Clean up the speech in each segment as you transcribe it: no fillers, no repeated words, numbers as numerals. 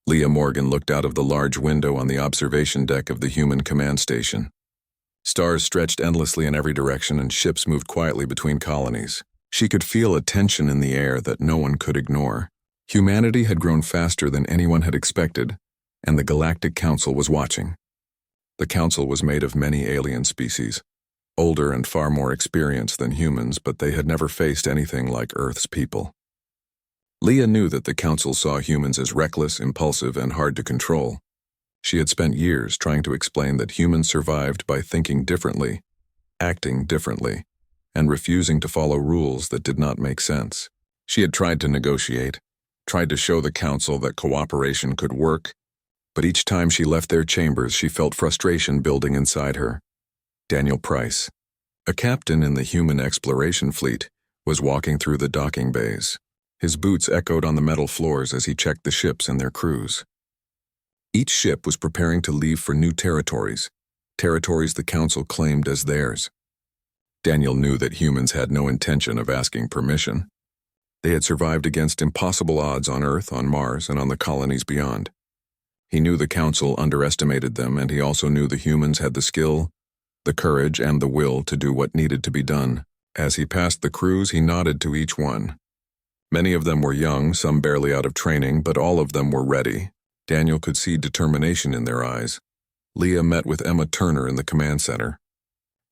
Leah Morgan looked out of the large window on the observation deck of the human command station. Stars stretched endlessly in every direction and ships moved quietly between colonies. She could feel a tension in the air that no one could ignore. Humanity had grown faster than anyone had expected, and the Galactic Council was watching. The Council was made of many alien species, older and far more experienced than humans, but they had never faced anything like Earth's people. Leah knew that the Council saw humans as reckless, impulsive, and hard to control. She had spent years trying to explain that humans survived by thinking differently, acting differently, and refusing to follow rules that did not make sense. She had tried to negotiate, tried to show the Council that cooperation could work, but each time she left their chambers, she felt frustration building inside her. Daniel Price, a captain in the human exploration fleet, was walking through the docking bays. His boots echoed on the metal floors as he checked the ships and their crews. Each ship was preparing to leave for new territories the Council claimed as theirs. Daniel knew that humans had no intention of asking permission. They had survived against impossible odds on Earth, on Mars, and on the colonies beyond. He knew the Council underestimated them, and he also knew the humans had the skill, the courage, and the will to do what needed to be done. As he passed the crews, he nodded to each one. Many of them were young, some barely out of training, but all of them were ready. Daniel could see determination in their eyes. Leah met with Emma Turner in the command center.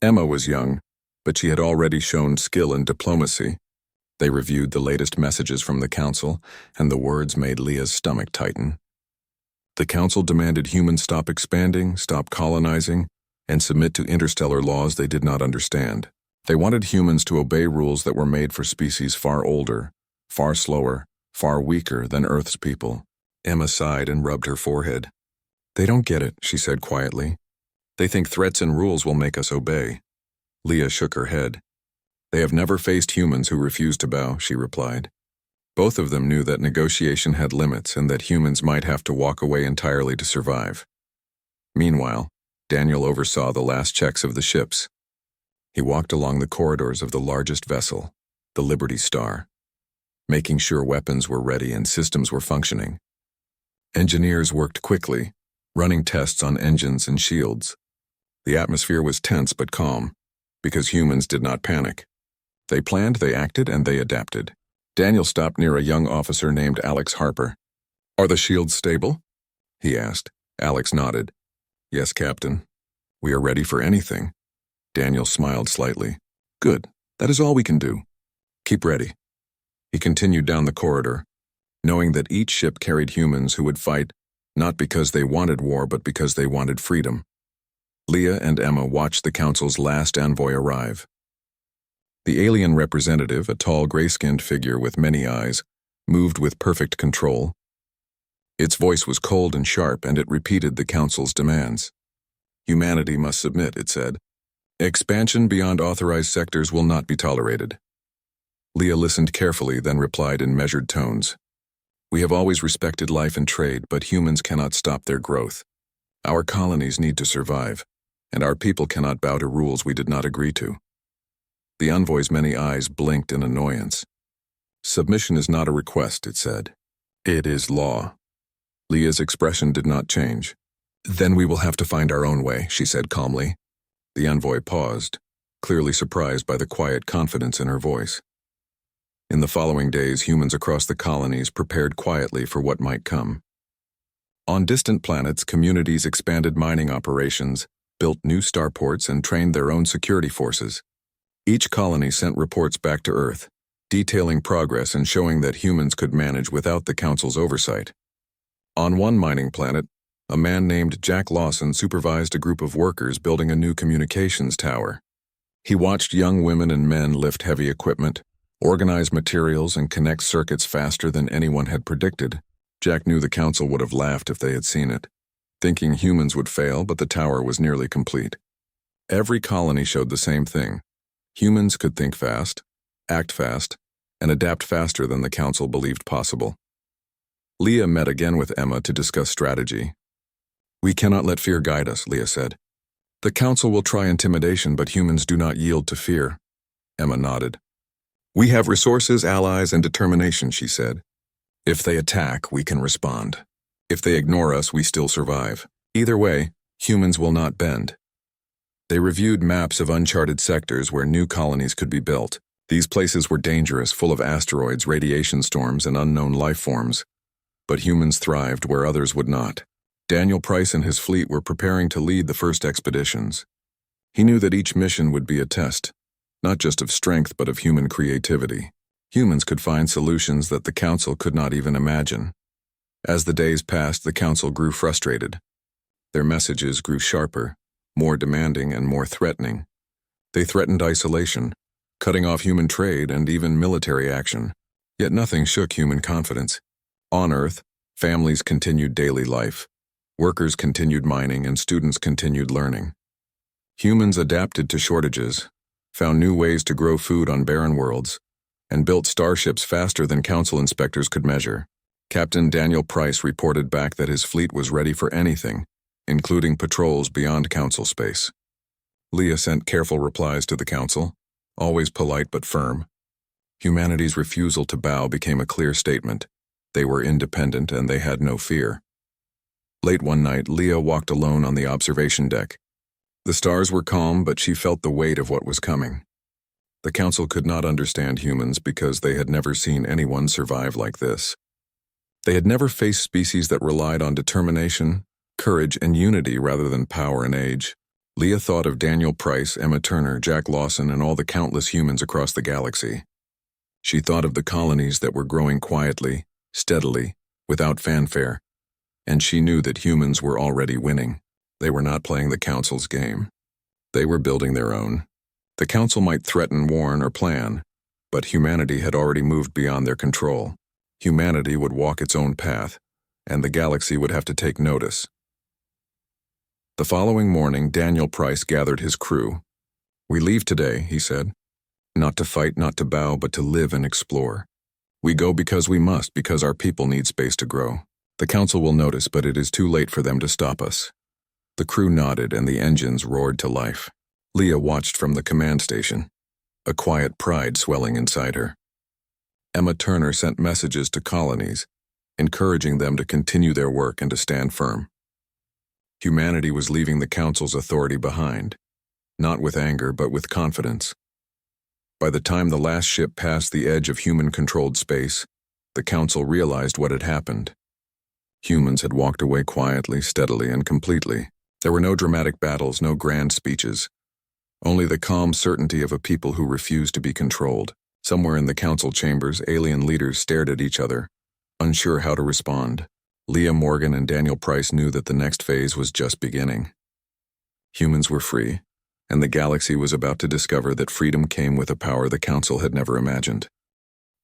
Emma was young, but she had already shown skill in diplomacy. They reviewed the latest messages from the Council, and the words made Leah's stomach tighten. The Council demanded humans stop expanding, stop colonizing, and submit to interstellar laws they did not understand. They wanted humans to obey rules that were made for species far older, far slower, far weaker than Earth's people. Emma sighed and rubbed her forehead. "They don't get it," she said quietly. "They think threats and rules will make us obey." Leah shook her head. "They have never faced humans who refused to bow," she replied. Both of them knew that negotiation had limits and that humans might have to walk away entirely to survive. Meanwhile, Daniel oversaw the last checks of the ships. He walked along the corridors of the largest vessel, the Liberty Star, making sure weapons were ready and systems were functioning. Engineers worked quickly, running tests on engines and shields. The atmosphere was tense but calm, because humans did not panic. They planned, they acted, and they adapted. Daniel stopped near a young officer named Alex Harper. "Are the shields stable?" he asked. Alex nodded. "Yes, Captain. We are ready for anything." Daniel smiled slightly. "Good. That is all we can do. Keep ready." He continued down the corridor, knowing that each ship carried humans who would fight not because they wanted war but because they wanted freedom. Leah and Emma watched the Council's last envoy arrive. The alien representative, a tall, gray-skinned figure with many eyes, moved with perfect control. Its voice was cold and sharp, and it repeated the Council's demands. "Humanity must submit," it said. "Expansion beyond authorized sectors will not be tolerated." Leah listened carefully, then replied in measured tones. "We have always respected life and trade, but humans cannot stop their growth. Our colonies need to survive, and our people cannot bow to rules we did not agree to." The envoy's many eyes blinked in annoyance. "Submission is not a request," it said. "It is law." Leah's expression did not change. "Then we will have to find our own way," she said calmly. The envoy paused, clearly surprised by the quiet confidence in her voice. In the following days, humans across the colonies prepared quietly for what might come. On distant planets, communities expanded mining operations, built new starports, and trained their own security forces. Each colony sent reports back to Earth, detailing progress and showing that humans could manage without the Council's oversight. On one mining planet, a man named Jack Lawson supervised a group of workers building a new communications tower. He watched young women and men lift heavy equipment, organize materials, and connect circuits faster than anyone had predicted. Jack knew the Council would have laughed if they had seen it, thinking humans would fail, but the tower was nearly complete. Every colony showed the same thing. Humans could think fast, act fast, and adapt faster than the Council believed possible. Leah met again with Emma to discuss strategy. "We cannot let fear guide us," Leah said. "The Council will try intimidation, but humans do not yield to fear." Emma nodded. "We have resources, allies, and determination," she said. "If they attack, we can respond." If they ignore us, we still survive. Either way, humans will not bend. They reviewed maps of uncharted sectors where new colonies could be built. These places were dangerous, full of asteroids, radiation storms, and unknown life forms. But humans thrived where others would not. Daniel Price and his fleet were preparing to lead the first expeditions. He knew that each mission would be a test, not just of strength but of human creativity. Humans could find solutions that the Council could not even imagine. As the days passed, the Council grew frustrated. Their messages grew sharper, more demanding and more threatening. They threatened isolation, cutting off human trade and even military action. Yet nothing shook human confidence. On Earth, families continued daily life. Workers continued mining and students continued learning. Humans adapted to shortages, found new ways to grow food on barren worlds, and built starships faster than Council inspectors could measure. Captain Daniel Price reported back that his fleet was ready for anything, including patrols beyond Council space. Leah sent careful replies to the Council, always polite but firm. Humanity's refusal to bow became a clear statement. They were independent and they had no fear. Late one night, Leah walked alone on the observation deck. The stars were calm, but she felt the weight of what was coming. The Council could not understand humans because they had never seen anyone survive like this. They had never faced species that relied on determination, courage, and unity rather than power and age. Leah thought of Daniel Price, Emma Turner, Jack Lawson, and all the countless humans across the galaxy. She thought of the colonies that were growing quietly, steadily, without fanfare, and she knew that humans were already winning. They were not playing the Council's game. They were building their own. The Council might threaten, warn, or plan, but humanity had already moved beyond their control. Humanity would walk its own path, and the galaxy would have to take notice. The following morning, Daniel Price gathered his crew. "We leave today," he said. "Not to fight, not to bow, but to live and explore. We go because we must, because our people need space to grow. The Council will notice, but it is too late for them to stop us." The crew nodded and the engines roared to life. Leah watched from the command station, a quiet pride swelling inside her. Emma Turner sent messages to colonies, encouraging them to continue their work and to stand firm. Humanity was leaving the Council's authority behind, not with anger but with confidence. By the time the last ship passed the edge of human-controlled space, the Council realized what had happened. Humans had walked away quietly, steadily, and completely. There were no dramatic battles, no grand speeches. Only the calm certainty of a people who refused to be controlled. Somewhere in the Council chambers, alien leaders stared at each other, unsure how to respond. Leah Morgan and Daniel Price knew that the next phase was just beginning. Humans were free, and the galaxy was about to discover that freedom came with a power the Council had never imagined.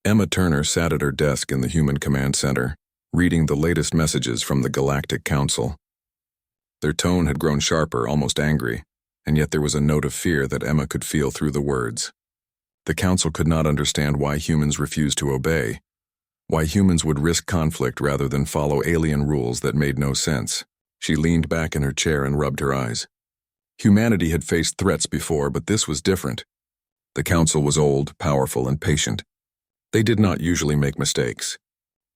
Emma Turner sat at her desk in the Human Command Center, reading the latest messages from the Galactic Council. Their tone had grown sharper, almost angry, and yet there was a note of fear that Emma could feel through the words. The Council could not understand why humans refused to obey, why humans would risk conflict rather than follow alien rules that made no sense. She leaned back in her chair and rubbed her eyes. Humanity had faced threats before, but this was different. The Council was old, powerful, and patient. They did not usually make mistakes.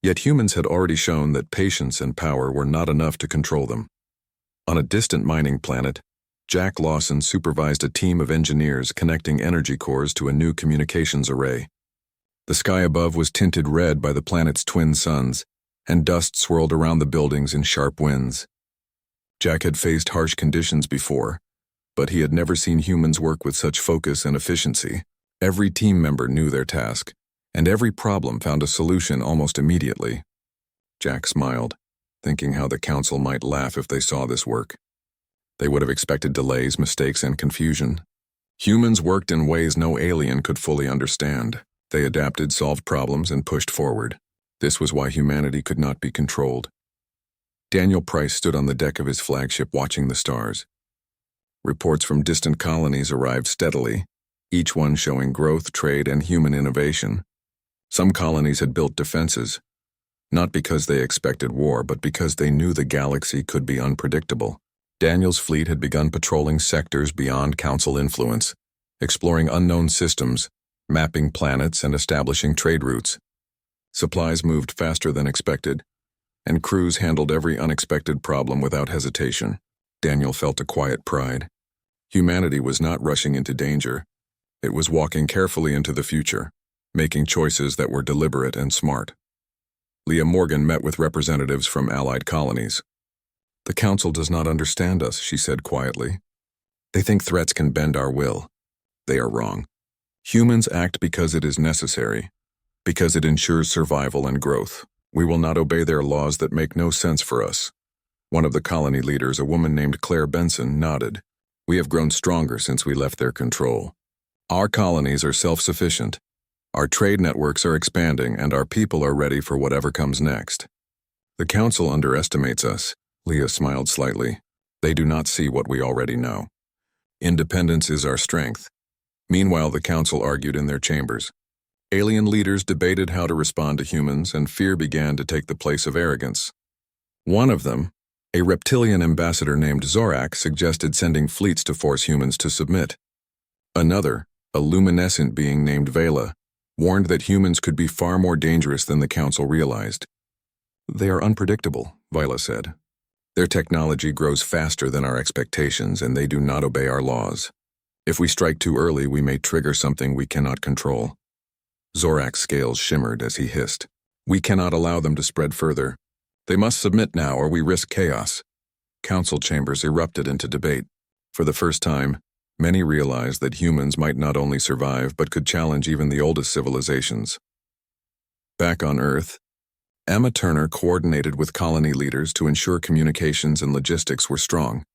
Yet humans had already shown that patience and power were not enough to control them. On a distant mining planet, Jack Lawson supervised a team of engineers connecting energy cores to a new communications array. The sky above was tinted red by the planet's twin suns, and dust swirled around the buildings in sharp winds. Jack had faced harsh conditions before, but he had never seen humans work with such focus and efficiency. Every team member knew their task, and every problem found a solution almost immediately. Jack smiled, thinking how the Council might laugh if they saw this work. They would have expected delays, mistakes, and confusion. Humans worked in ways no alien could fully understand. They adapted, solved problems, and pushed forward. This was why humanity could not be controlled. Daniel Price stood on the deck of his flagship watching the stars. Reports from distant colonies arrived steadily, each one showing growth, trade, and human innovation. Some colonies had built defenses, not because they expected war, but because they knew the galaxy could be unpredictable. Daniel's fleet had begun patrolling sectors beyond Council influence, exploring unknown systems, mapping planets, and establishing trade routes. Supplies moved faster than expected, and crews handled every unexpected problem without hesitation. Daniel felt a quiet pride. Humanity was not rushing into danger. It was walking carefully into the future, making choices that were deliberate and smart. Leah Morgan met with representatives from allied colonies. "The Council does not understand us," she said quietly. "They think threats can bend our will. They are wrong. Humans act because it is necessary, because it ensures survival and growth. We will not obey their laws that make no sense for us." One of the colony leaders, a woman named Claire Benson, nodded. "We have grown stronger since we left their control. Our colonies are self-sufficient. Our trade networks are expanding, and our people are ready for whatever comes next." "The Council underestimates us," Leah smiled slightly. "They do not see what we already know. Independence is our strength." Meanwhile, the Council argued in their chambers. Alien leaders debated how to respond to humans, and fear began to take the place of arrogance. One of them, a reptilian ambassador named Zorak, suggested sending fleets to force humans to submit. Another, a luminescent being named Vela, warned that humans could be far more dangerous than the Council realized. "They are unpredictable," Vela said. "Their technology grows faster than our expectations, and they do not obey our laws. If we strike too early, we may trigger something we cannot control." Zorak's scales shimmered as he hissed. "We cannot allow them to spread further. They must submit now, or we risk chaos." Council chambers erupted into debate. For the first time, many realized that humans might not only survive but could challenge even the oldest civilizations. Back on Earth, Emma Turner coordinated with colony leaders to ensure communications and logistics were strong.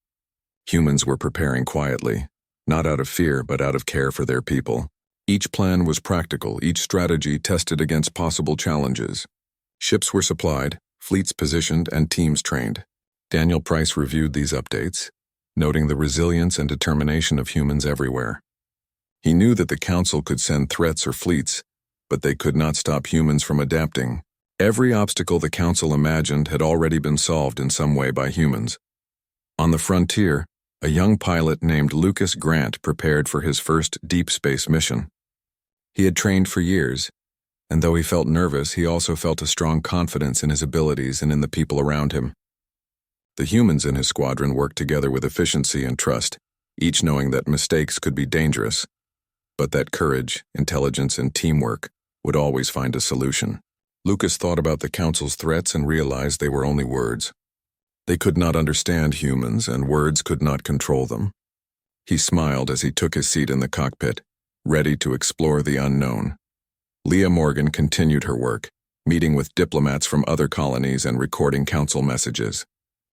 Humans were preparing quietly, not out of fear but out of care for their people. Each plan was practical, each strategy tested against possible challenges. Ships were supplied, fleets positioned, and teams trained. Daniel Price reviewed these updates, noting the resilience and determination of humans everywhere. He knew that the Council could send threats or fleets, but they could not stop humans from adapting. Every obstacle the Council imagined had already been solved in some way by humans. On the frontier, a young pilot named Lucas Grant prepared for his first deep space mission. He had trained for years, and though he felt nervous, he also felt a strong confidence in his abilities and in the people around him. The humans in his squadron worked together with efficiency and trust, each knowing that mistakes could be dangerous, but that courage, intelligence, and teamwork would always find a solution. Lucas thought about the Council's threats and realized they were only words. They could not understand humans, and words could not control them. He smiled as he took his seat in the cockpit, ready to explore the unknown. Leah Morgan continued her work, meeting with diplomats from other colonies and recording Council messages.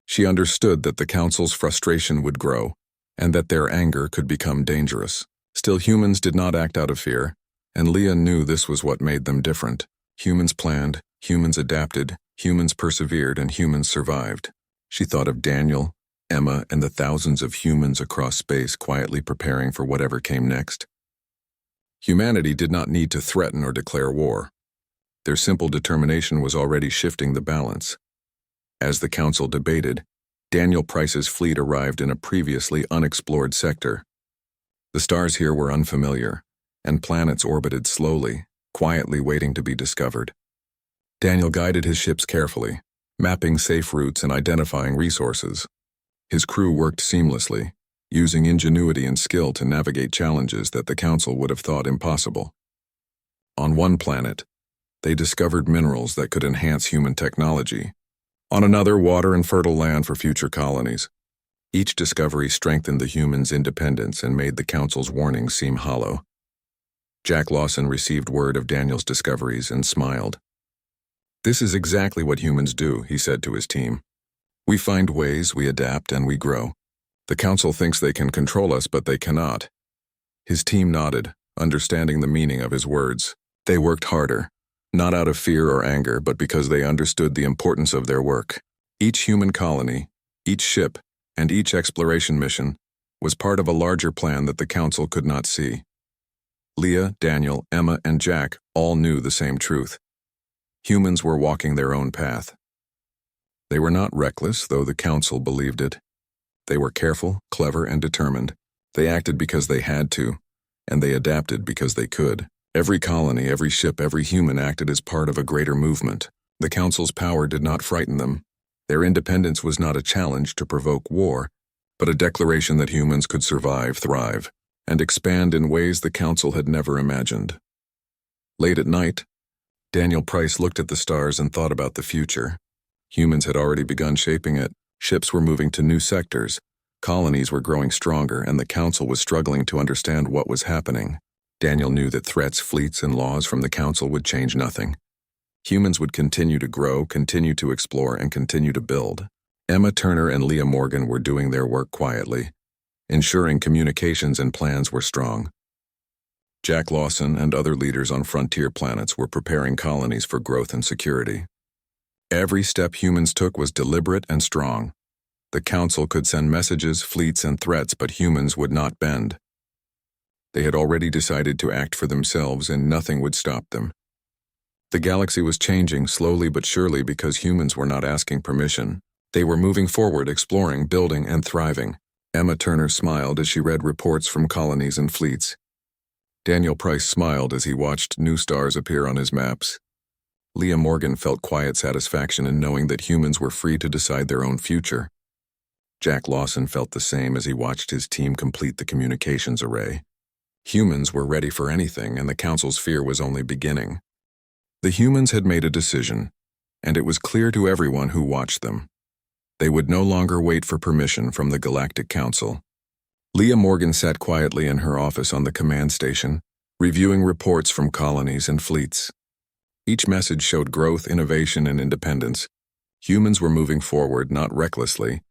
She understood that the Council's frustration would grow, and that their anger could become dangerous. Still, humans did not act out of fear, and Leah knew this was what made them different. Humans planned, humans adapted, humans persevered, and humans survived. She thought of Daniel, Emma, and the thousands of humans across space quietly preparing for whatever came next. Humanity did not need to threaten or declare war. Their simple determination was already shifting the balance. As the Council debated, Daniel Price's fleet arrived in a previously unexplored sector. The stars here were unfamiliar, and planets orbited slowly, quietly waiting to be discovered. Daniel guided his ships carefully, mapping safe routes and identifying resources. His crew worked seamlessly, using ingenuity and skill to navigate challenges that the Council would have thought impossible. On one planet, they discovered minerals that could enhance human technology. On another, water and fertile land for future colonies. Each discovery strengthened the humans' independence and made the Council's warnings seem hollow. Jack Lawson received word of Daniel's discoveries and smiled. "This is exactly what humans do," he said to his team. "We find ways, we adapt, and we grow. The Council thinks they can control us, but they cannot." His team nodded, understanding the meaning of his words. They worked harder, not out of fear or anger, but because they understood the importance of their work. Each human colony, each ship, and each exploration mission was part of a larger plan that the Council could not see. Leah, Daniel, Emma, and Jack all knew the same truth. Humans were walking their own path. They were not reckless, though the Council believed it. They were careful, clever, and determined. They acted because they had to, and they adapted because they could. Every colony, every ship, every human acted as part of a greater movement. The Council's power did not frighten them. Their independence was not a challenge to provoke war, but a declaration that humans could survive, thrive, and expand in ways the Council had never imagined. Late at night, Daniel Price looked at the stars and thought about the future. Humans had already begun shaping it. Ships were moving to new sectors, colonies were growing stronger, and the Council was struggling to understand what was happening. Daniel knew that threats, fleets, and laws from the Council would change nothing. Humans would continue to grow, continue to explore, and continue to build. Emma Turner and Leah Morgan were doing their work quietly, ensuring communications and plans were strong. Jack Lawson and other leaders on frontier planets were preparing colonies for growth and security. Every step humans took was deliberate and strong. The Council could send messages, fleets, and threats, but humans would not bend. They had already decided to act for themselves, and nothing would stop them. The galaxy was changing slowly but surely because humans were not asking permission. They were moving forward, exploring, building, and thriving. Emma Turner smiled as she read reports from colonies and fleets. Daniel Price smiled as he watched new stars appear on his maps. Leah Morgan felt quiet satisfaction in knowing that humans were free to decide their own future. Jack Lawson felt the same as he watched his team complete the communications array. Humans were ready for anything, and the Council's fear was only beginning. The humans had made a decision, and it was clear to everyone who watched them. They would no longer wait for permission from the Galactic Council. Leah Morgan sat quietly in her office on the command station, reviewing reports from colonies and fleets. Each message showed growth, innovation, and independence. Humans were moving forward, not recklessly,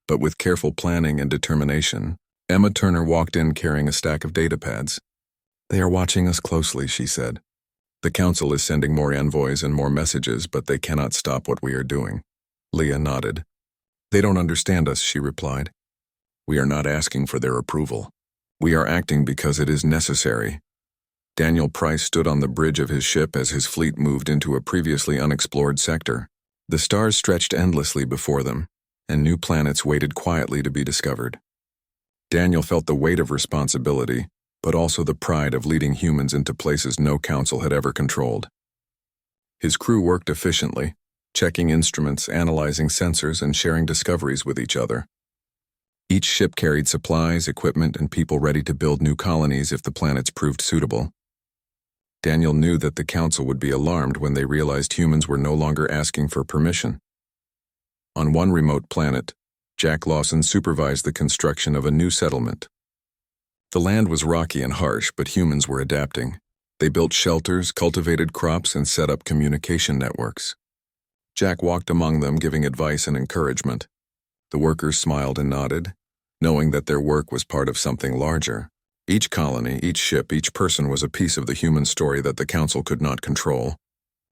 but with careful planning and determination. Emma Turner walked in carrying a stack of data pads. "They are watching us closely," she said. "The Council is sending more envoys and more messages, but they cannot stop what we are doing." Leah nodded. "They don't understand us," she replied. "We are not asking for their approval. We are acting because it is necessary." Daniel Price stood on the bridge of his ship as his fleet moved into a previously unexplored sector. The stars stretched endlessly before them, and new planets waited quietly to be discovered. Daniel felt the weight of responsibility, but also the pride of leading humans into places no council had ever controlled. His crew worked efficiently, checking instruments, analyzing sensors, and sharing discoveries with each other. Each ship carried supplies, equipment, and people ready to build new colonies if the planets proved suitable. Daniel knew that the Council would be alarmed when they realized humans were no longer asking for permission. On one remote planet, Jack Lawson supervised the construction of a new settlement. The land was rocky and harsh, but humans were adapting. They built shelters, cultivated crops, and set up communication networks. Jack walked among them, giving advice and encouragement. The workers smiled and nodded, knowing that their work was part of something larger. Each colony, each ship, each person was a piece of the human story that the Council could not control.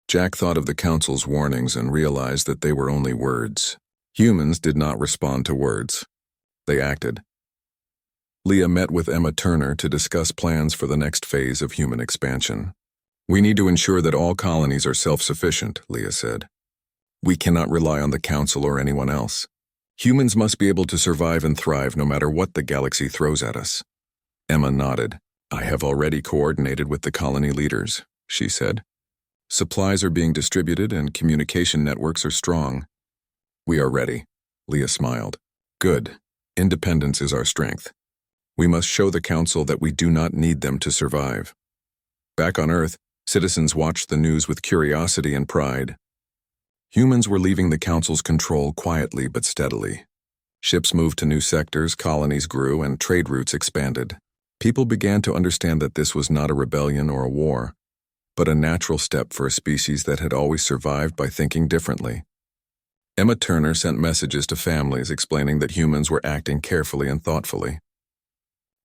Jack thought of the Council's warnings and realized that they were only words. Humans did not respond to words. They acted. Leah met with Emma Turner to discuss plans for the next phase of human expansion. "We need to ensure that all colonies are self-sufficient," Leah said. "We cannot rely on the Council or anyone else. Humans must be able to survive and thrive no matter what the galaxy throws at us." Emma nodded. "I have already coordinated with the colony leaders," she said. "Supplies are being distributed and communication networks are strong." "We are ready," Leah smiled. "Good. Independence is our strength. We must show the Council that we do not need them to survive." Back on Earth, citizens watched the news with curiosity and pride. Humans were leaving the Council's control quietly but steadily. Ships moved to new sectors, colonies grew, and trade routes expanded. People began to understand that this was not a rebellion or a war, but a natural step for a species that had always survived by thinking differently. Emma Turner sent messages to families explaining that humans were acting carefully and thoughtfully.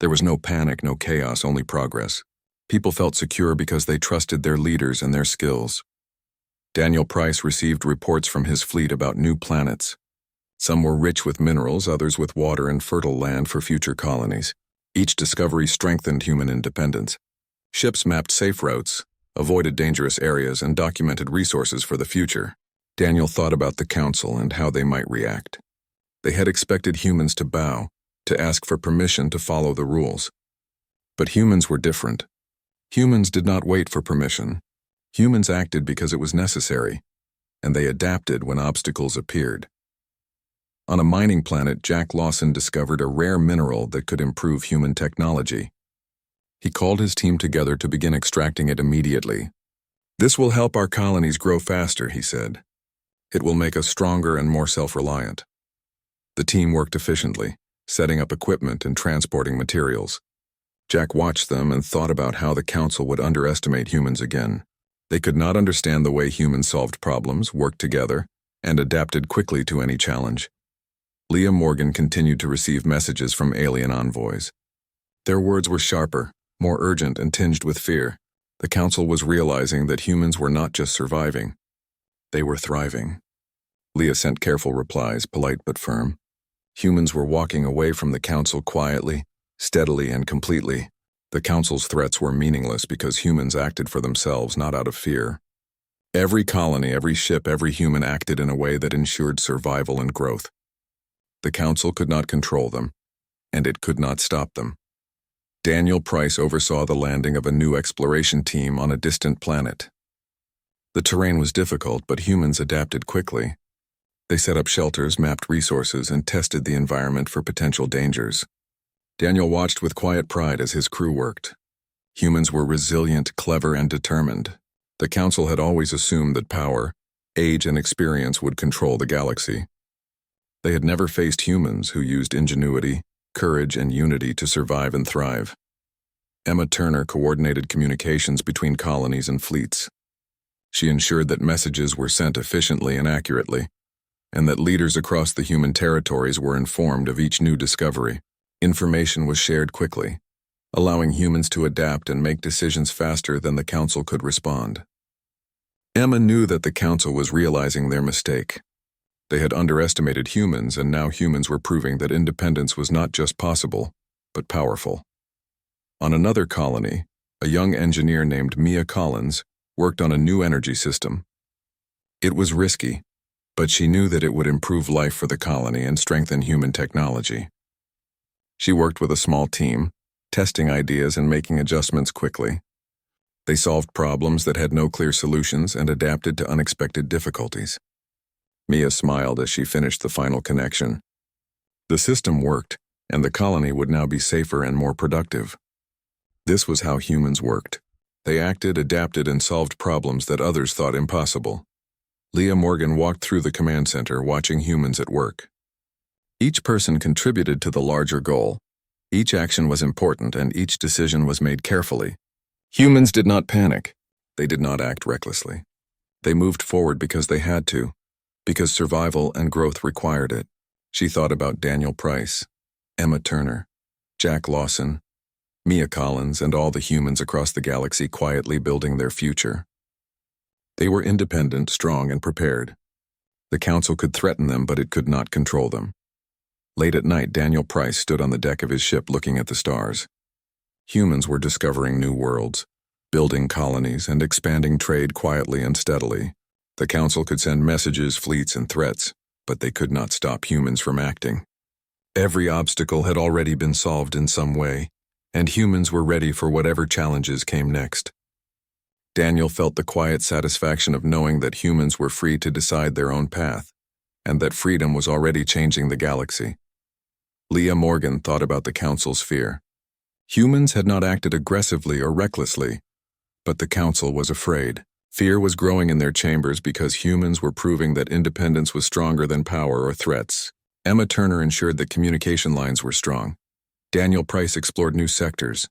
There was no panic, no chaos, only progress. People felt secure because they trusted their leaders and their skills. Daniel Price received reports from his fleet about new planets. Some were rich with minerals, others with water and fertile land for future colonies. Each discovery strengthened human independence. Ships mapped safe routes, avoided dangerous areas, and documented resources for the future. Daniel thought about the Council and how they might react. They had expected humans to bow, to ask for permission to follow the rules. But humans were different. Humans did not wait for permission. Humans acted because it was necessary. and they adapted when obstacles appeared. On a mining planet, Jack Lawson discovered a rare mineral that could improve human technology. He called his team together to begin extracting it immediately. "This will help our colonies grow faster," he said. "It will make us stronger and more self-reliant." The team worked efficiently, setting up equipment and transporting materials. Jack watched them and thought about how the Council would underestimate humans again. They could not understand the way humans solved problems, worked together, and adapted quickly to any challenge. Leah Morgan continued to receive messages from alien envoys. Their words were sharper, more urgent, and tinged with fear. The Council was realizing that humans were not just surviving. They were thriving. Leah sent careful replies, polite but firm. Humans were walking away from the Council quietly, steadily, and completely. The Council's threats were meaningless because humans acted for themselves, not out of fear. Every colony, every ship, every human acted in a way that ensured survival and growth. The Council could not control them, and it could not stop them. Daniel Price oversaw the landing of a new exploration team on a distant planet. The terrain was difficult, but humans adapted quickly. They set up shelters, mapped resources, and tested the environment for potential dangers. Daniel watched with quiet pride as his crew worked. Humans were resilient, clever, and determined. The Council had always assumed that power, age, and experience would control the galaxy. They had never faced humans who used ingenuity, courage, and unity to survive and thrive. Emma Turner coordinated communications between colonies and fleets. She ensured that messages were sent efficiently and accurately, and that leaders across the human territories were informed of each new discovery. Information was shared quickly, allowing humans to adapt and make decisions faster than the Council could respond. Emma knew that the Council was realizing their mistake. They had underestimated humans, and now humans were proving that independence was not just possible, but powerful. On another colony, a young engineer named Mia Collins worked on a new energy system. It was risky, but she knew that it would improve life for the colony and strengthen human technology. She worked with a small team, testing ideas and making adjustments quickly. They solved problems that had no clear solutions and adapted to unexpected difficulties. Mia smiled as she finished the final connection. The system worked, and the colony would now be safer and more productive. This was how humans worked. They acted, adapted, and solved problems that others thought impossible. Leah Morgan walked through the command center, watching humans at work. Each person contributed to the larger goal. Each action was important, and each decision was made carefully. Humans did not panic. They did not act recklessly. They moved forward because they had to, because survival and growth required it. She thought about Daniel Price, Emma Turner, Jack Lawson, Mia Collins, and all the humans across the galaxy quietly building their future. They were independent, strong, and prepared. The Council could threaten them, but it could not control them. Late at night, Daniel Price stood on the deck of his ship looking at the stars. Humans were discovering new worlds, building colonies, and expanding trade quietly and steadily. The Council could send messages, fleets, and threats, but they could not stop humans from acting. Every obstacle had already been solved in some way, and humans were ready for whatever challenges came next. Daniel felt the quiet satisfaction of knowing that humans were free to decide their own path, and that freedom was already changing the galaxy. Leah Morgan thought about the Council's fear. Humans had not acted aggressively or recklessly, but the Council was afraid. Fear was growing in their chambers because humans were proving that independence was stronger than power or threats. Emma Turner ensured that communication lines were strong. Daniel Price explored new sectors.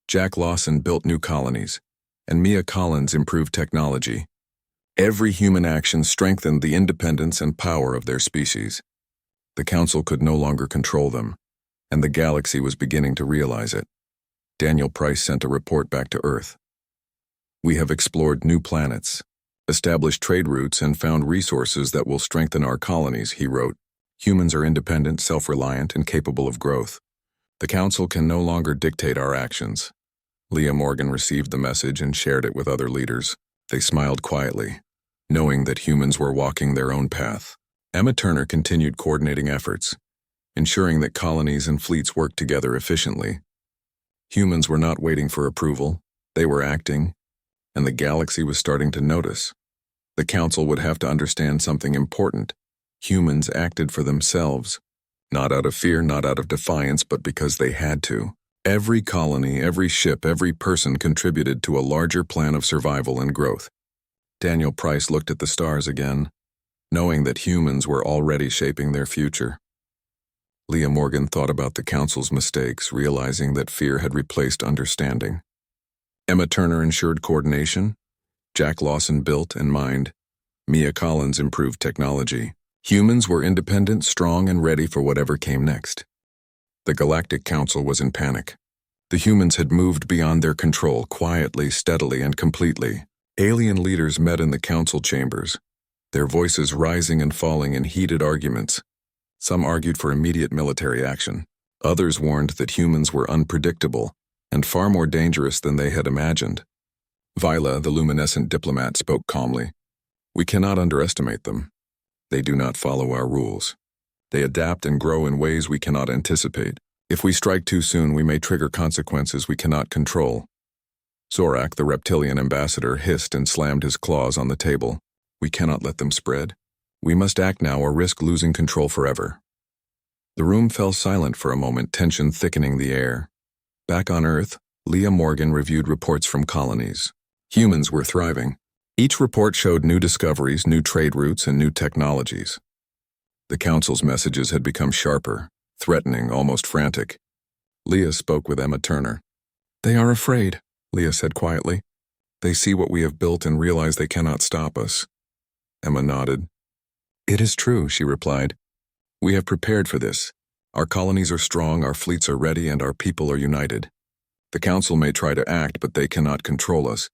Jack Lawson built new colonies, and Mia Collins improved technology. Every human action strengthened the independence and power of their species. The Council could no longer control them, and the galaxy was beginning to realize it. Daniel Price sent a report back to Earth. "We have explored new planets, established trade routes, and found resources that will strengthen our colonies," he wrote. "Humans are independent, self-reliant, and capable of growth. The Council can no longer dictate our actions." Leah Morgan received the message and shared it with other leaders. They smiled quietly, knowing that humans were walking their own path. Emma Turner continued coordinating efforts, ensuring that colonies and fleets worked together efficiently. Humans were not waiting for approval, they were acting, and the galaxy was starting to notice. The council would have to understand something important. Humans acted for themselves, not out of fear, not out of defiance, but because they had to. Every colony, every ship, every person contributed to a larger plan of survival and growth. Daniel Price looked at the stars again, knowing that humans were already shaping their future. Leah Morgan thought about the council's mistakes, realizing that fear had replaced understanding. Emma Turner ensured coordination. Jack Lawson built and mined. Mia Collins improved technology. Humans were independent, strong, and ready for whatever came next. The Galactic Council was in panic. The humans had moved beyond their control, quietly, steadily, and completely. Alien leaders met in the council chambers, their voices rising and falling in heated arguments. Some argued for immediate military action. Others warned that humans were unpredictable and far more dangerous than they had imagined. Vila, the luminescent diplomat, spoke calmly. We cannot underestimate them. They do not follow our rules. They adapt and grow in ways we cannot anticipate. If we strike too soon, we may trigger consequences we cannot control. Zorak, the reptilian ambassador, hissed and slammed his claws on the table. We cannot let them spread. We must act now or risk losing control forever. The room fell silent for a moment, tension thickening the air. Back on Earth, Leah Morgan reviewed reports from colonies. Humans were thriving. Each report showed new discoveries, new trade routes, and new technologies. The Council's messages had become sharper, threatening, almost frantic. Leah spoke with Emma Turner. They are afraid, Leah said quietly. They see what we have built and realize they cannot stop us. Emma nodded. It is true, she replied. We have prepared for this. Our colonies are strong, our fleets are ready, and our people are united. The Council may try to act, but they cannot control us.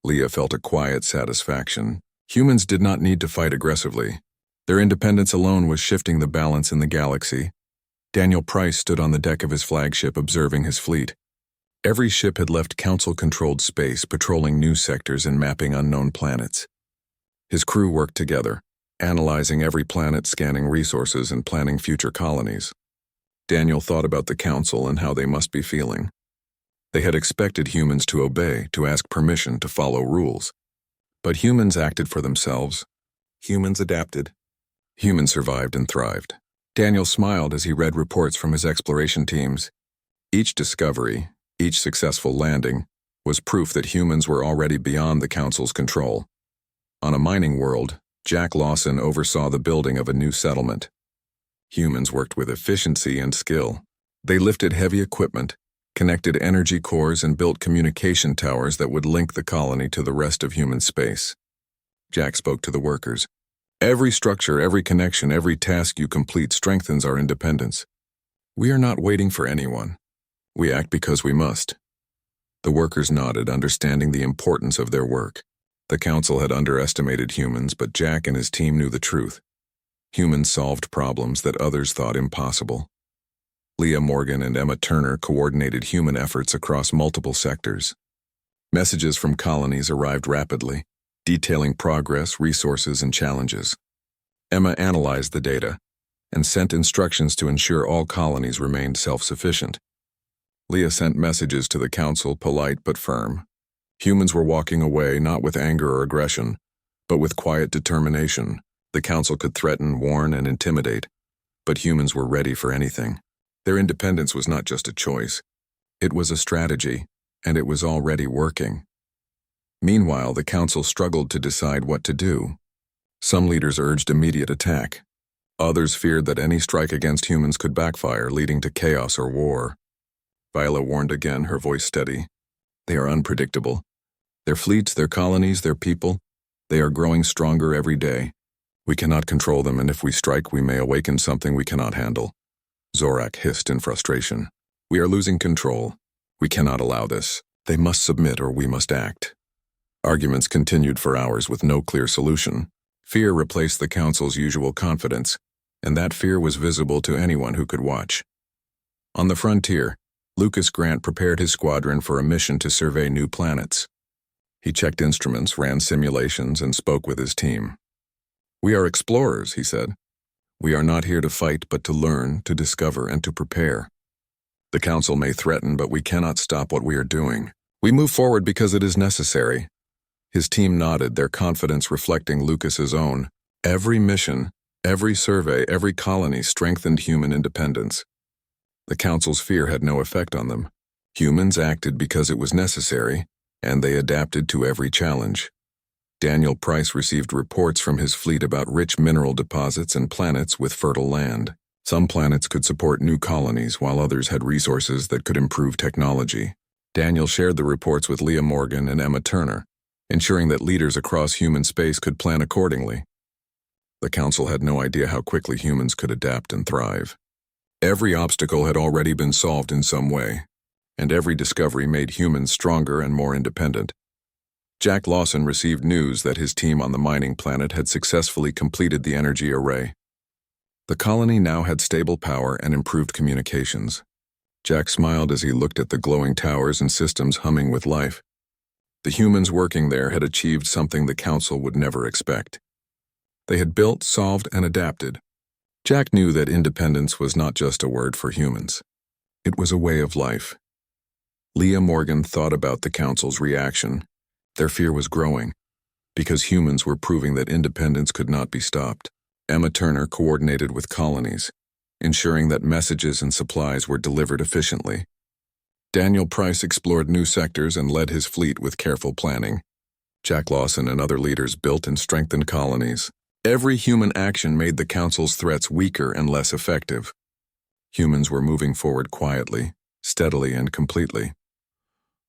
Leah felt a quiet satisfaction. Humans did not need to fight aggressively. Their independence alone was shifting the balance in the galaxy. Daniel Price stood on the deck of his flagship, observing his fleet. Every ship had left Council-controlled space, patrolling new sectors and mapping unknown planets. His crew worked together, analyzing every planet, scanning resources, and planning future colonies. Daniel thought about the Council and how they must be feeling. They had expected humans to obey, to ask permission, to follow rules. But humans acted for themselves. Humans adapted. Humans survived and thrived. Daniel smiled as he read reports from his exploration teams. Each discovery, each successful landing, was proof that humans were already beyond the Council's control. On a mining world, Jack Lawson oversaw the building of a new settlement. Humans worked with efficiency and skill. They lifted heavy equipment, connected energy cores, and built communication towers that would link the colony to the rest of human space. Jack spoke to the workers. Every structure, every connection, every task you complete strengthens our independence. We are not waiting for anyone. We act because we must. The workers nodded, understanding the importance of their work. The Council had underestimated humans, but Jack and his team knew the truth. Humans solved problems that others thought impossible. Leah Morgan and Emma Turner coordinated human efforts across multiple sectors. Messages from colonies arrived rapidly, detailing progress, resources, and challenges. Emma analyzed the data and sent instructions to ensure all colonies remained self-sufficient. Leah sent messages to the Council, polite but firm. Humans were walking away not with anger or aggression, but with quiet determination. The Council could threaten, warn, and intimidate, but humans were ready for anything. Their independence was not just a choice. It was a strategy, and it was already working. Meanwhile, the Council struggled to decide what to do. Some leaders urged immediate attack. Others feared that any strike against humans could backfire, leading to chaos or war. Viola warned again, her voice steady. They are unpredictable. Their fleets, their colonies, their people, they are growing stronger every day. We cannot control them, and if we strike, we may awaken something we cannot handle. Zorak hissed in frustration. We are losing control. We cannot allow this. They must submit or we must act. Arguments continued for hours with no clear solution. Fear replaced the Council's usual confidence, and that fear was visible to anyone who could watch. On the frontier, Lucas Grant prepared his squadron for a mission to survey new planets. He checked instruments, ran simulations, and spoke with his team. We are explorers, he said. We are not here to fight, but to learn, to discover, and to prepare. The Council may threaten, but we cannot stop what we are doing. We move forward because it is necessary. His team nodded, their confidence reflecting Lucas's own. Every mission, every survey, every colony strengthened human independence. The Council's fear had no effect on them. Humans acted because it was necessary, and they adapted to every challenge. Daniel Price received reports from his fleet about rich mineral deposits and planets with fertile land. Some planets could support new colonies, while others had resources that could improve technology. Daniel shared the reports with Leah Morgan and Emma Turner, ensuring that leaders across human space could plan accordingly. The Council had no idea how quickly humans could adapt and thrive. Every obstacle had already been solved in some way, and every discovery made humans stronger and more independent. Jack Lawson received news that his team on the mining planet had successfully completed the energy array. The colony now had stable power and improved communications. Jack smiled as he looked at the glowing towers and systems humming with life. The humans working there had achieved something the Council would never expect. They had built, solved, and adapted. Jack knew that independence was not just a word for humans. It was a way of life. Leah Morgan thought about the Council's reaction. Their fear was growing, because humans were proving that independence could not be stopped. Emma Turner coordinated with colonies, ensuring that messages and supplies were delivered efficiently. Daniel Price explored new sectors and led his fleet with careful planning. Jack Lawson and other leaders built and strengthened colonies. Every human action made the Council's threats weaker and less effective. Humans were moving forward quietly, steadily, and completely.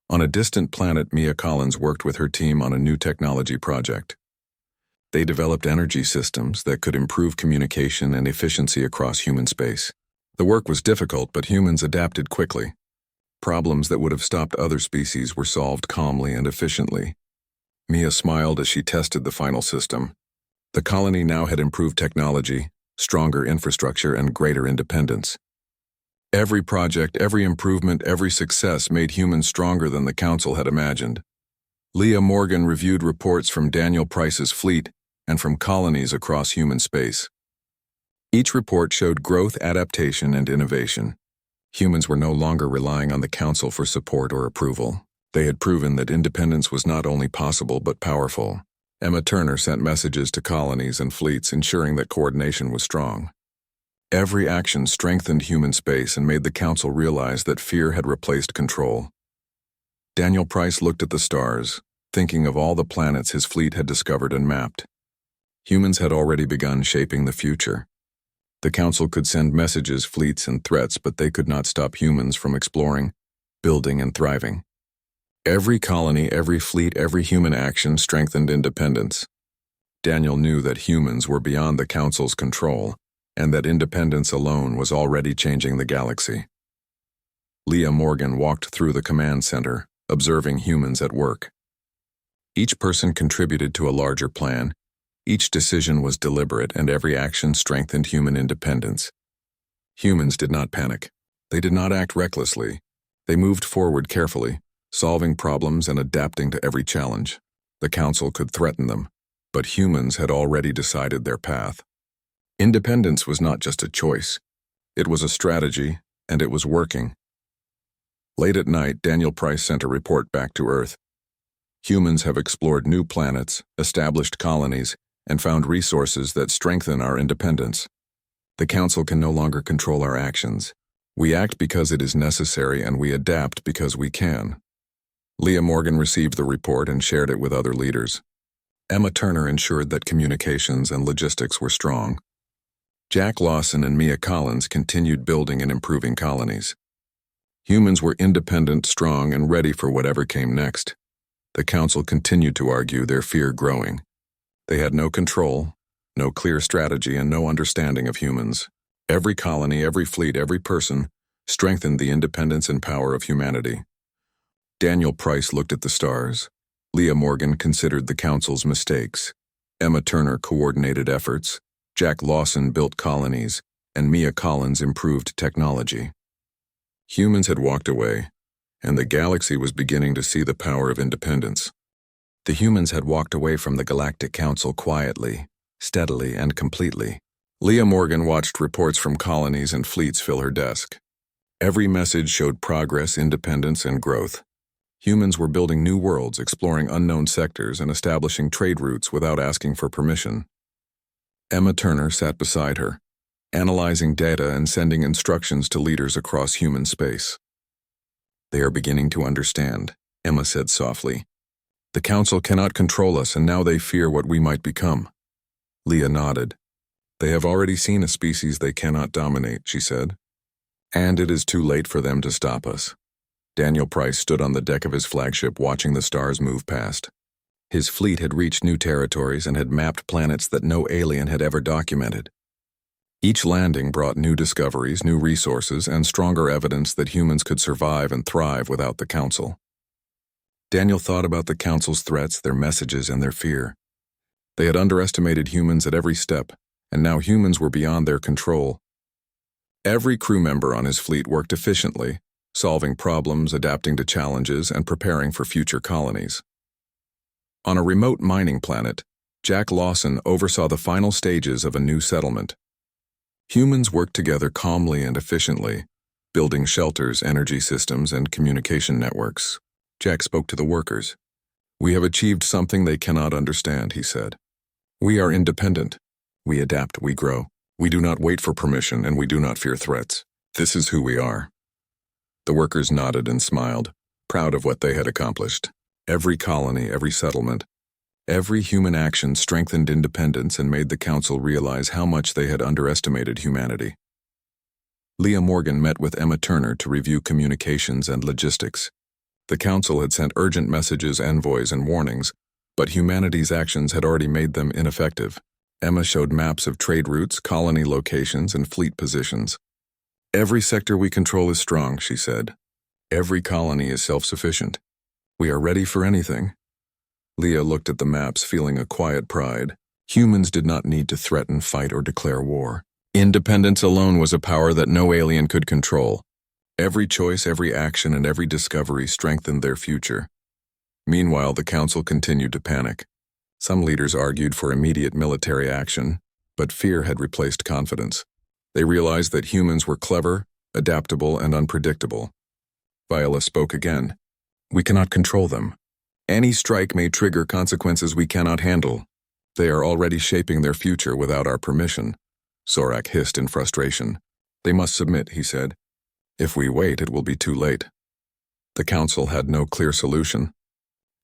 On a distant planet, Mia Collins worked with her team on a new technology project. They developed energy systems that could improve communication and efficiency across human space. The work was difficult, but humans adapted quickly. Problems that would have stopped other species were solved calmly and efficiently. Mia smiled as she tested the final system. The colony now had improved technology, stronger infrastructure, and greater independence. Every project, every improvement, every success made humans stronger than the Council had imagined. Leah Morgan reviewed reports from Daniel Price's fleet and from colonies across human space. Each report showed growth, adaptation, and innovation. Humans were no longer relying on the Council for support or approval. They had proven that independence was not only possible but powerful. Emma Turner sent messages to colonies and fleets, ensuring that coordination was strong. Every action strengthened human space and made the Council realize that fear had replaced control. Daniel Price looked at the stars, thinking of all the planets his fleet had discovered and mapped. Humans had already begun shaping the future. The Council could send messages, fleets, and threats, but they could not stop humans from exploring, building, and thriving. Every colony, every fleet, every human action strengthened independence. Daniel knew that humans were beyond the Council's control, and that independence alone was already changing the galaxy. Leah Morgan walked through the command center, observing humans at work. Each person contributed to a larger plan. Each decision was deliberate, and every action strengthened human independence. Humans did not panic. They did not act recklessly. They moved forward carefully, solving problems and adapting to every challenge. The Council could threaten them, but humans had already decided their path. Independence was not just a choice. It was a strategy, and it was working. Late at night, Daniel Price sent a report back to Earth. Humans have explored new planets, established colonies, and found resources that strengthen our independence. The Council can no longer control our actions. We act because it is necessary, and we adapt because we can. Leah Morgan received the report and shared it with other leaders. Emma Turner ensured that communications and logistics were strong. Jack Lawson and Mia Collins continued building and improving colonies. Humans were independent, strong, and ready for whatever came next. The Council continued to argue, their fear growing. They had no control, no clear strategy, and no understanding of humans. Every colony, every fleet, every person strengthened the independence and power of humanity. Daniel Price looked at the stars. Leah Morgan considered the Council's mistakes. Emma Turner coordinated efforts. Jack Lawson built colonies, and Mia Collins improved technology. Humans had walked away, and the galaxy was beginning to see the power of independence. The humans had walked away from the Galactic Council quietly, steadily, and completely. Leah Morgan watched reports from colonies and fleets fill her desk. Every message showed progress, independence, and growth. Humans were building new worlds, exploring unknown sectors, and establishing trade routes without asking for permission. Emma Turner sat beside her, analyzing data and sending instructions to leaders across human space. "They are beginning to understand," Emma said softly. "The Council cannot control us, and now they fear what we might become." Leah nodded. "They have already seen a species they cannot dominate," she said. "And it is too late for them to stop us." Daniel Price stood on the deck of his flagship watching the stars move past. His fleet had reached new territories and had mapped planets that no alien had ever documented. Each landing brought new discoveries, new resources, and stronger evidence that humans could survive and thrive without the Council. Daniel thought about the Council's threats, their messages, and their fear. They had underestimated humans at every step, and now humans were beyond their control. Every crew member on his fleet worked efficiently, solving problems, adapting to challenges, and preparing for future colonies. On a remote mining planet, Jack Lawson oversaw the final stages of a new settlement. Humans worked together calmly and efficiently, building shelters, energy systems, and communication networks. Jack spoke to the workers. "We have achieved something they cannot understand," he said. "We are independent. We adapt, we grow. We do not wait for permission, and we do not fear threats. This is who we are." The workers nodded and smiled, proud of what they had accomplished. Every colony, every settlement, every human action strengthened independence and made the Council realize how much they had underestimated humanity. Leah Morgan met with Emma Turner to review communications and logistics. The Council had sent urgent messages, envoys, and warnings, but humanity's actions had already made them ineffective. Emma showed maps of trade routes, colony locations, and fleet positions. "Every sector we control is strong," she said. "Every colony is self-sufficient. We are ready for anything." Leah looked at the maps, feeling a quiet pride. Humans did not need to threaten, fight, or declare war. Independence alone was a power that no alien could control. Every choice, every action, and every discovery strengthened their future. Meanwhile, the Council continued to panic. Some leaders argued for immediate military action, but fear had replaced confidence. They realized that humans were clever, adaptable, and unpredictable. Viola spoke again. "We cannot control them. Any strike may trigger consequences we cannot handle. They are already shaping their future without our permission." Zorak hissed in frustration. "They must submit," he said. "If we wait, it will be too late." The Council had no clear solution,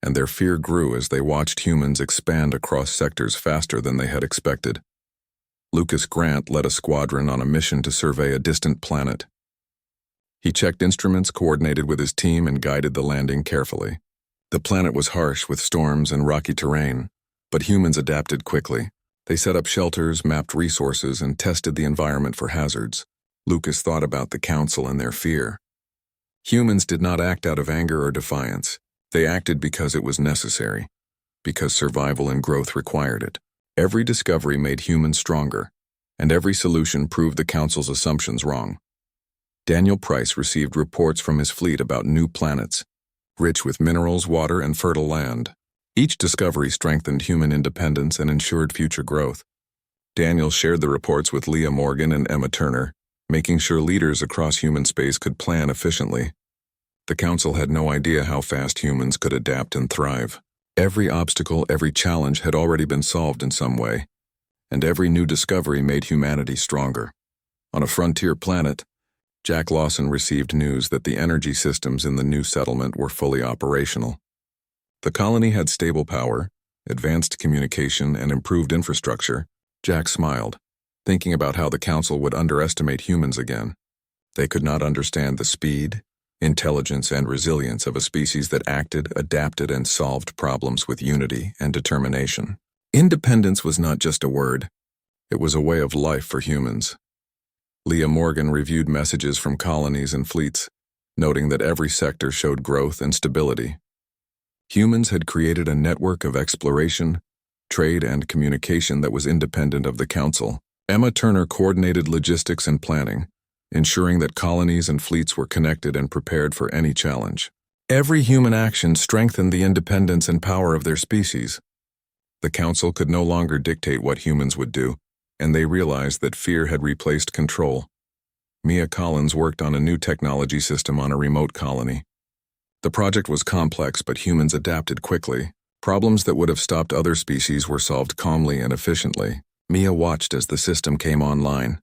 and their fear grew as they watched humans expand across sectors faster than they had expected. Lucas Grant led a squadron on a mission to survey a distant planet. He checked instruments, coordinated with his team, and guided the landing carefully. The planet was harsh with storms and rocky terrain, but humans adapted quickly. They set up shelters, mapped resources, and tested the environment for hazards. Lucas thought about the Council and their fear. Humans did not act out of anger or defiance. They acted because it was necessary, because survival and growth required it. Every discovery made humans stronger, and every solution proved the Council's assumptions wrong. Daniel Price received reports from his fleet about new planets, rich with minerals, water, and fertile land. Each discovery strengthened human independence and ensured future growth. Daniel shared the reports with Leah Morgan and Emma Turner, making sure leaders across human space could plan efficiently. The Council had no idea how fast humans could adapt and thrive. Every obstacle, every challenge had already been solved in some way, and every new discovery made humanity stronger. On a frontier planet, Jack Lawson received news that the energy systems in the new settlement were fully operational. The colony had stable power, advanced communication, and improved infrastructure. Jack smiled, thinking about how the Council would underestimate humans again. They could not understand the speed, intelligence, and resilience of a species that acted, adapted, and solved problems with unity and determination. Independence was not just a word. It was a way of life for humans. Leah Morgan reviewed messages from colonies and fleets, noting that every sector showed growth and stability. Humans had created a network of exploration, trade, and communication that was independent of the Council. Emma Turner coordinated logistics and planning, ensuring that colonies and fleets were connected and prepared for any challenge. Every human action strengthened the independence and power of their species. The Council could no longer dictate what humans would do, and they realized that fear had replaced control. Mia Collins worked on a new technology system on a remote colony. The project was complex, but humans adapted quickly. Problems that would have stopped other species were solved calmly and efficiently. Mia watched as the system came online,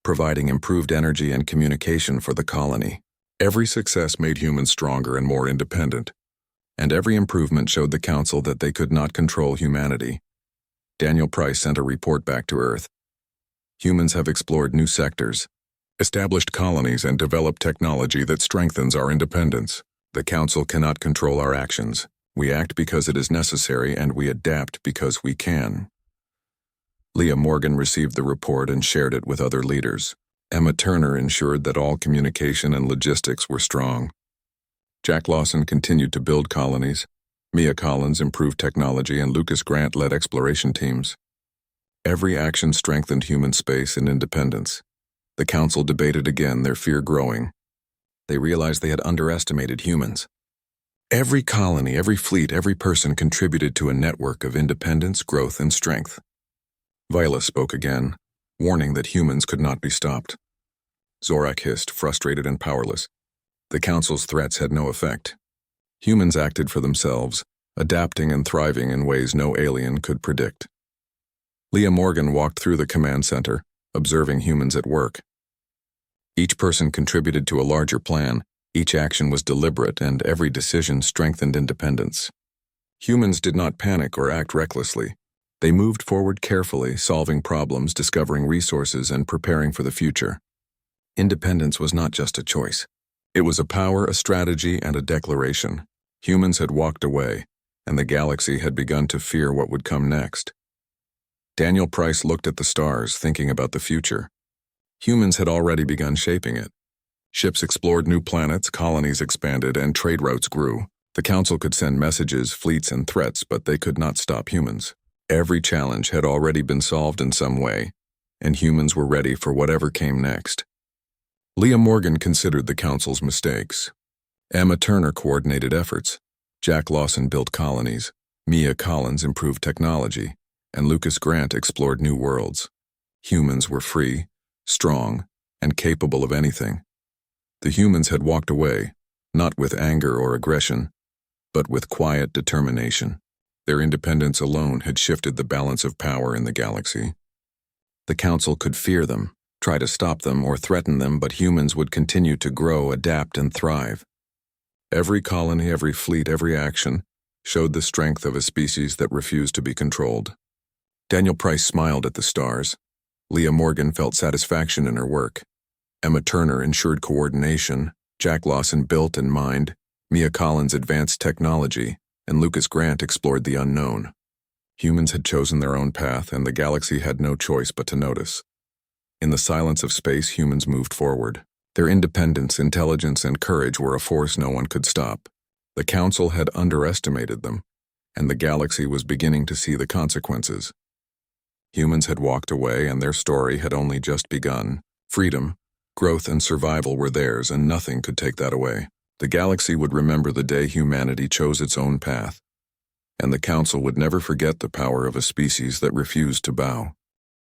providing improved energy and communication for the colony. Every success made humans stronger and more independent, and every improvement showed the Council that they could not control humanity. Daniel Price sent a report back to Earth. Humans have explored new sectors, established colonies, and developed technology that strengthens our independence. The Council cannot control our actions. We act because it is necessary, and we adapt because we can. Leah Morgan received the report and shared it with other leaders. Emma Turner ensured that all communication and logistics were strong. Jack Lawson continued to build colonies. Mia Collins improved technology, and Lucas Grant led exploration teams. Every action strengthened human space and independence. The Council debated again, their fear growing. They realized they had underestimated humans. Every colony, every fleet, every person contributed to a network of independence, growth, and strength. Viola spoke again, warning that humans could not be stopped. Zorak hissed, frustrated and powerless. The Council's threats had no effect. Humans acted for themselves, adapting and thriving in ways no alien could predict. Leah Morgan walked through the command center, observing humans at work. Each person contributed to a larger plan. Each action was deliberate, and every decision strengthened independence. Humans did not panic or act recklessly. They moved forward carefully, solving problems, discovering resources, and preparing for the future. Independence was not just a choice. It was a power, a strategy, and a declaration. Humans had walked away, and the galaxy had begun to fear what would come next. Daniel Price looked at the stars, thinking about the future. Humans had already begun shaping it. Ships explored new planets, colonies expanded, and trade routes grew. The Council could send messages, fleets, and threats, but they could not stop humans. Every challenge had already been solved in some way, and humans were ready for whatever came next. Leah Morgan considered the Council's mistakes. Emma Turner coordinated efforts. Jack Lawson built colonies. Mia Collins improved technology, and Lucas Grant explored new worlds. Humans were free, strong, and capable of anything. The humans had walked away, not with anger or aggression, but with quiet determination. Their independence alone had shifted the balance of power in the galaxy. The Council could fear them, try to stop them, or threaten them, but humans would continue to grow, adapt, and thrive. Every colony, every fleet, every action showed the strength of a species that refused to be controlled. Daniel Price smiled at the stars. Leah Morgan felt satisfaction in her work. Emma Turner ensured coordination. Jack Lawson built and mined. Mia Collins advanced technology, and Lucas Grant explored the unknown. Humans had chosen their own path, and the galaxy had no choice but to notice. In the silence of space, humans moved forward. Their independence, intelligence, and courage were a force no one could stop. The Council had underestimated them, and the galaxy was beginning to see the consequences. Humans had walked away, and their story had only just begun. Freedom, growth, and survival were theirs, and nothing could take that away. The galaxy would remember the day humanity chose its own path, and the Council would never forget the power of a species that refused to bow.